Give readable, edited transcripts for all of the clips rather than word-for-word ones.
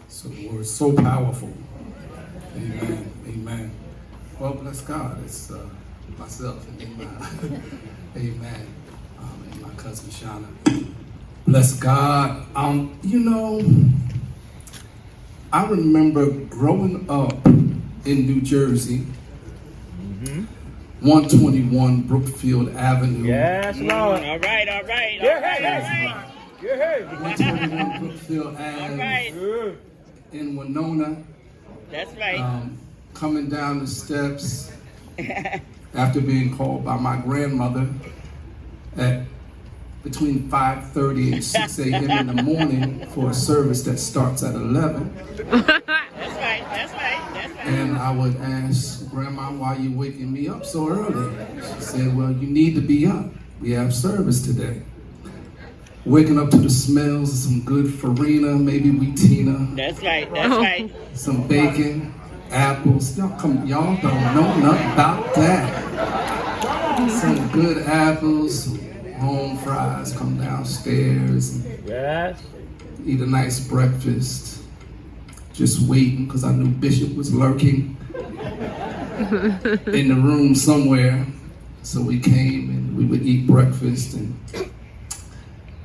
So the word is so powerful. Amen. Amen. Well, bless God. It's myself and amen. And my cousin Shawna. Bless God. I remember growing up in New Jersey, 121 Brookfield Avenue. Yes, Lord. All right. 121 Brookfield Avenue in Winona. That's right. Coming down the steps after being called by my grandmother at between 5:30 and 6 a.m. in the morning for a service that starts at 11. That's right. And I would ask, Grandma, why are you waking me up so early? She said, well, you need to be up. We have service today. Waking up to the smells of some good farina, maybe wheatina. That's right. Some bacon, apples. Y'all don't know nothing about that. Some good apples, some home fries, come downstairs. Yes. Eat a nice breakfast. Just waiting, because I knew Bishop was lurking in the room somewhere. So we came and we would eat breakfast, and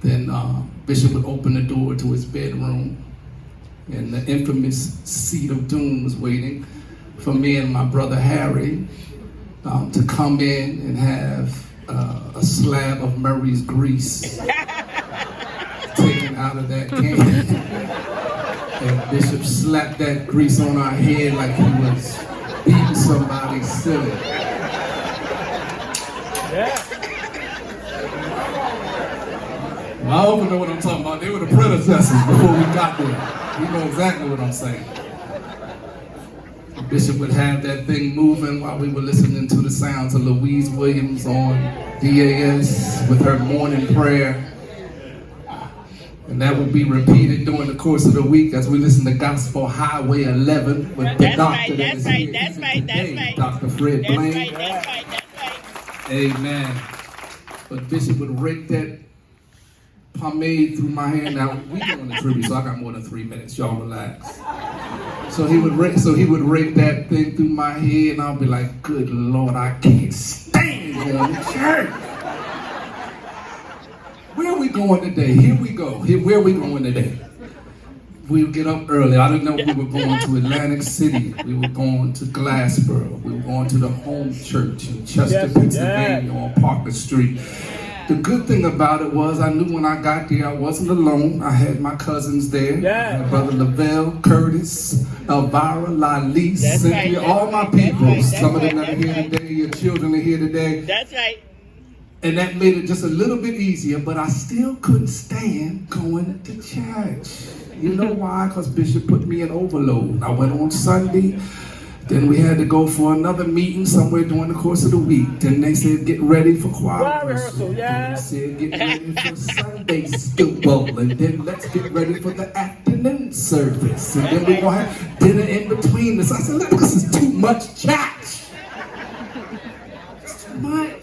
then Bishop would open the door to his bedroom, and the infamous seat of doom was waiting for me and my brother Harry to come in and have a slab of Murray's grease taken out of that can. And Bishop slapped that grease on our head like he was beating somebody silly. Yeah. Well, I hope you know what I'm talking about. They were the predecessors before we got there. You know exactly what I'm saying. Bishop would have that thing moving while we were listening to the sounds of Louise Williams on DAS with her morning prayer. And that would be repeated during the course of the week as we listen to Gospel Highway 11 with the doctor that is here today, Dr. Fred Blain. That's right. Amen. But Bishop would rake that pomade through my hand. Now, we doing the tribute, so I got more than 3 minutes. Y'all relax. So he would rake that thing through my head, and I'll be like, good Lord, I can't stand going to church. Where are we going today? Here we go. Where are we going today? We would get up early. I didn't know we were going to Atlantic City. We were going to Glassboro. We were going to the Home Church in Chester, Pennsylvania on Parker Street. The good thing about it was I knew when I got there I wasn't alone. I had my cousins there. My brother Lavelle, Curtis, Elvira, Lalise, Cynthia, all my people. Some of them that are here today, your children are here today. That's right. And that made it just a little bit easier, but I still couldn't stand going to church. You know why? Because Bishop put me in overload. I went on Sunday, then we had to go for another meeting somewhere during the course of the week. Then they said, get ready for choir rehearsal. Then they said, get ready for Sunday school. And then let's get ready for the afternoon service. And then we're going to have dinner in between this. I said, look, this is too much church. It's too much.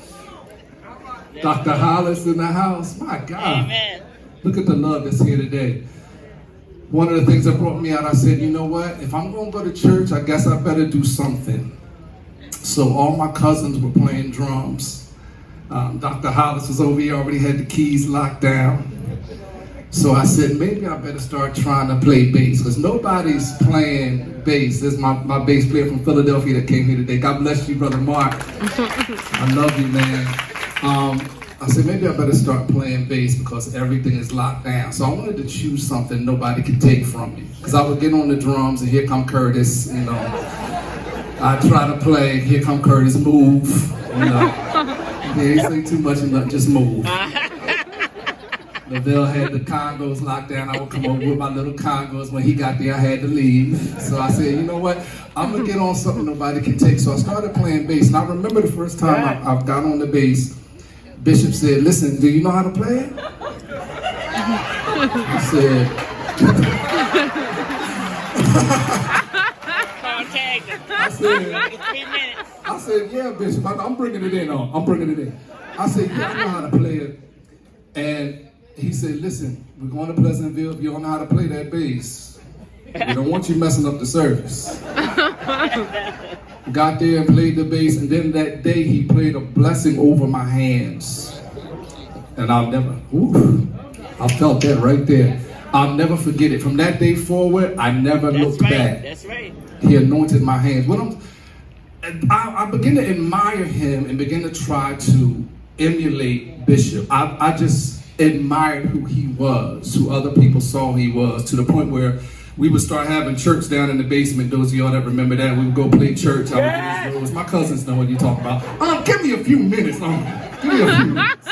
Dr. Hollis in the house. My God. Amen. Look at the love that's here today. One of the things that brought me out, I said, you know what? If I'm going to go to church, I guess I better do something. So all my cousins were playing drums. Dr. Hollis was over here, already had the keys locked down. So I said, maybe I better start trying to play bass, because nobody's playing bass. This is my bass player from Philadelphia that came here today. God bless you, Brother Mark. I love you, man. I said, maybe I better start playing bass because everything is locked down. So I wanted to choose something nobody could take from me. Because I would get on the drums and here come Curtis, you know. I try to play, here come Curtis, move, you know. They ain't say too much and just move. Lavelle had the congos locked down. I would come over with my little congos. When he got there, I had to leave. So I said, you know what? I'm going to get on something nobody can take. So I started playing bass. And I remember the first time I got on the bass, Bishop said, listen, do you know how to play it? I said, I said, yeah, Bishop, I'm bringing it in. I'm bringing it in. I said, yeah, I know how to play it. And he said, listen, we're going to Pleasantville. If you don't know how to play that bass, we don't want you messing up the service. Got there and played the bass, and then that day he played a blessing over my hands. And I'll never, I felt that right there. I'll never forget it. From that day forward, I never looked back. That's right. He anointed my hands. I began to admire him and began to try to emulate Bishop. I just admired who he was, who other people saw he was, to the point where we would start having church down in the basement. Those of y'all that remember that, we would go play church. My cousins know what you're talking about. Give me a few minutes. Give me a few minutes.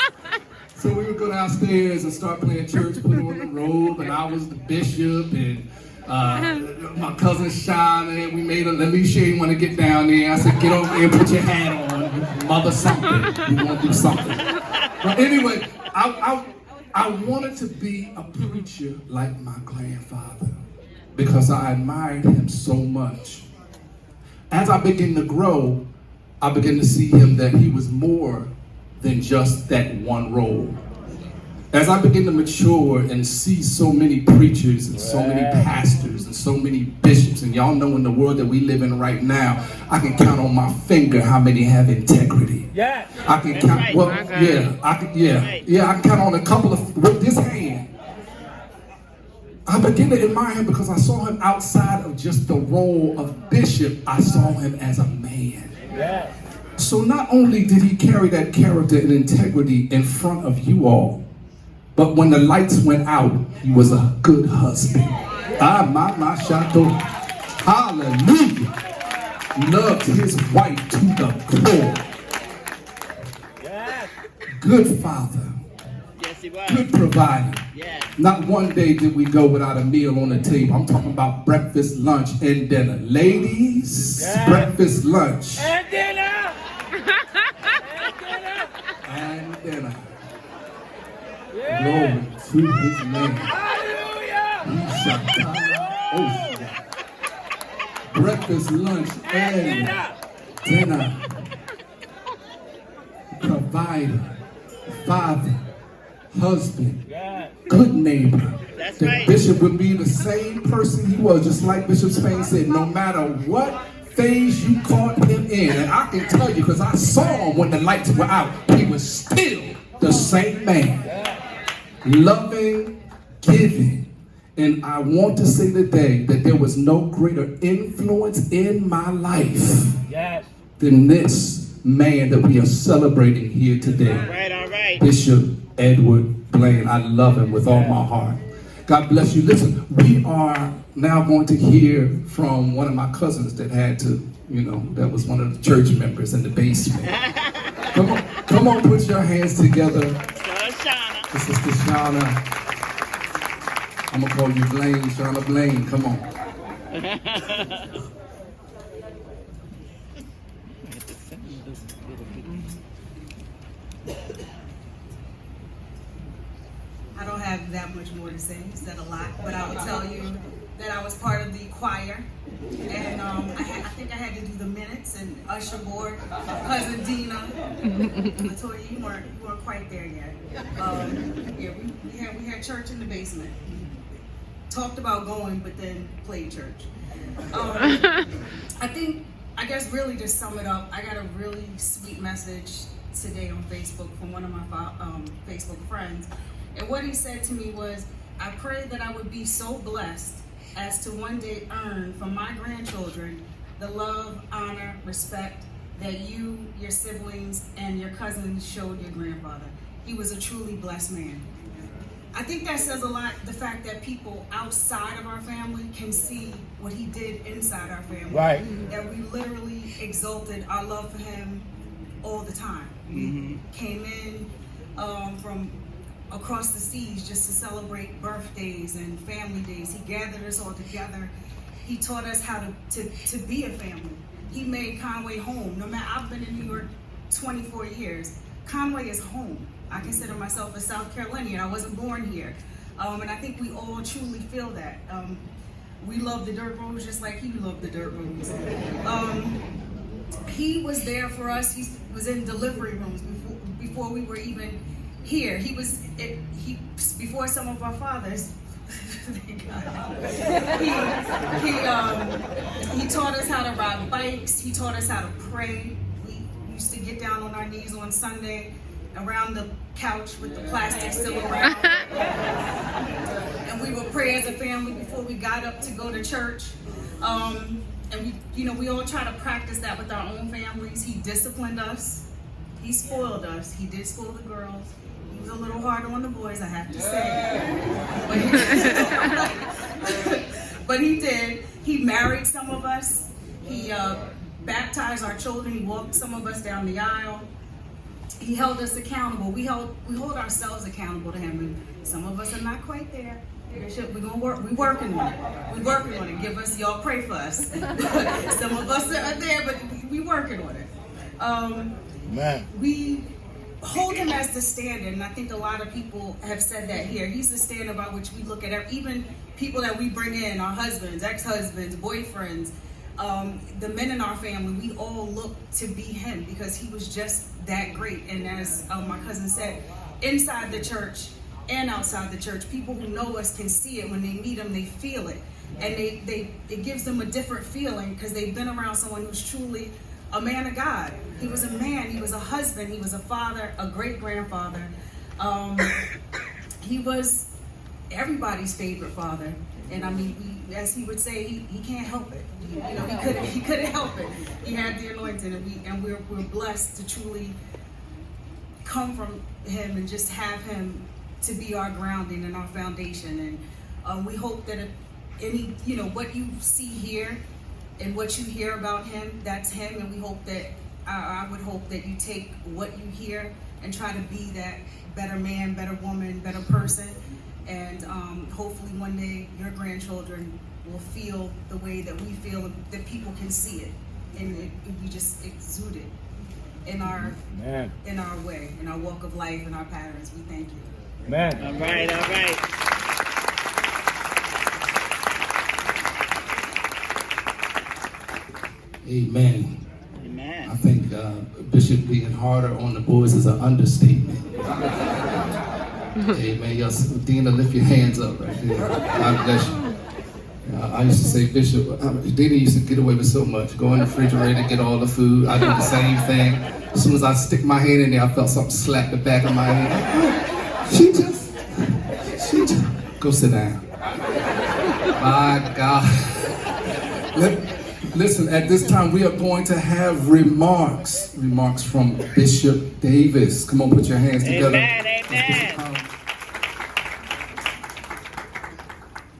So we would go downstairs and start playing church, put on the robe, and I was the bishop, and my cousin Shawna, we made let me show you want to get down there. I said, get over there and put your hat on, mother something. You want to do something. But anyway, I wanted to be a preacher like my grandfather because I admired him so much. As I began to grow, I began to see him that he was more than just that one role. As I begin to mature and see so many preachers and so many pastors and so many bishops, and y'all know in the world that we live in right now, I can count on my finger how many have integrity. Yeah. I can count, right. Well, I can count on a couple of, with this hand. I begin to admire him because I saw him outside of just the role of bishop. I saw him as a man. Yeah. So not only did he carry that character and integrity in front of you all, but when the lights went out, he was a good husband. My shadow. Hallelujah. Loved his wife to the core. Good father. Yes, he was. Good provider. Yeah. Not one day did we go without a meal on the table. I'm talking about breakfast, lunch, and dinner. Ladies, breakfast, lunch. And dinner. And dinner. Glory to his name. Hallelujah. Breakfast, lunch, and dinner. Provider, father, husband, good neighbor. That's the right. Bishop would be the same person he was, just like Bishop Spain said, no matter what phase you caught him in. And I can tell you, because I saw him when the lights were out, he was still the same man. Loving, giving. And I want to say today that there was no greater influence in my life than this man that we are celebrating here today. All right. Bishop Edward Blain. I love him with all my heart. God bless you. Listen, we are now going to hear from one of my cousins that had to, that was one of the church members in the basement. Come on, put your hands together. This is Sister Shawna. I'm going to call you Blain, Shawna Blain. Come on. I don't have that much more to say. You said a lot, but I will tell you that I was part of the choir, and I think I had to do the minutes and usher board. Cousin Dina, Latoya, you weren't quite there yet. We had church in the basement. Talked about going, but then played church. I guess really to sum it up, I got a really sweet message today on Facebook from one of my Facebook friends. And what he said to me was, I pray that I would be so blessed as to one day earn from my grandchildren the love, honor, respect that you, your siblings, and your cousins showed your grandfather. He was a truly blessed man. I think that says a lot, the fact that people outside of our family can see what he did inside our family. Right. That we literally exalted our love for him all the time. We came in from across the seas just to celebrate birthdays and family days. He gathered us all together. He taught us how to be a family. He made Conway home. No matter, I've been in New York 24 years. Conway is home. I consider myself a South Carolinian. I wasn't born here. And I think we all truly feel that. We love the dirt roads just like he loved the dirt roads. He was there for us. He was in delivery rooms before we were even here. He before some of our fathers. Thank God. He taught us how to ride bikes. He taught us how to pray. We used to get down on our knees on Sunday around the couch with the plastic still around. And we would pray as a family before we got up to go to church. And we all try to practice that with our own families. He disciplined us. He spoiled us. He did spoil the girls. He was a little hard on the boys, I have to say. But he did. He married some of us. He baptized our children. He walked some of us down the aisle. He held us accountable. We hold ourselves accountable to him. And some of us are not quite there. We're gonna work. We're working on it. We're working on it. Give us, y'all pray for us. Some of us are there, but we working on it. We hold him as the standard, and I think a lot of people have said that here. He's the standard by which we look at even people that we bring in, our husbands, ex-husbands, boyfriends, the men in our family. We all look to be him because he was just that great. And as my cousin said, inside the church and outside the church, people who know us can see it. When they meet him, they feel it, and it gives them a different feeling because they've been around someone who's truly a man of God. He was a man, he was a husband, he was a father, a great-grandfather. He was everybody's favorite father. And I mean, as he would say, he can't help it. He couldn't help it. He had the anointing, and we're blessed to truly come from him and just have him to be our grounding and our foundation. And we hope that what you see here and what you hear about him, that's him. And we hope that, I would hope that you take what you hear and try to be that better man, better woman, better person. And hopefully one day your grandchildren will feel the way that we feel, that people can see it. And we just exude it in our way, in our walk of life, in our patterns. We thank you. Amen. All right, all right. Amen. Amen. I think Bishop being harder on the boys is an understatement. Amen. Yes, Dina, lift your hands up right there. God bless you. I used to say, Bishop, Dina used to get away with so much. Go in the refrigerator, get all the food. I do the same thing. As soon as I stick my hand in there, I felt something slap the back of my head. She just, go sit down. My God. Listen, at this time we are going to have remarks from Bishop Davis. Come on, put your hands together. Amen, amen.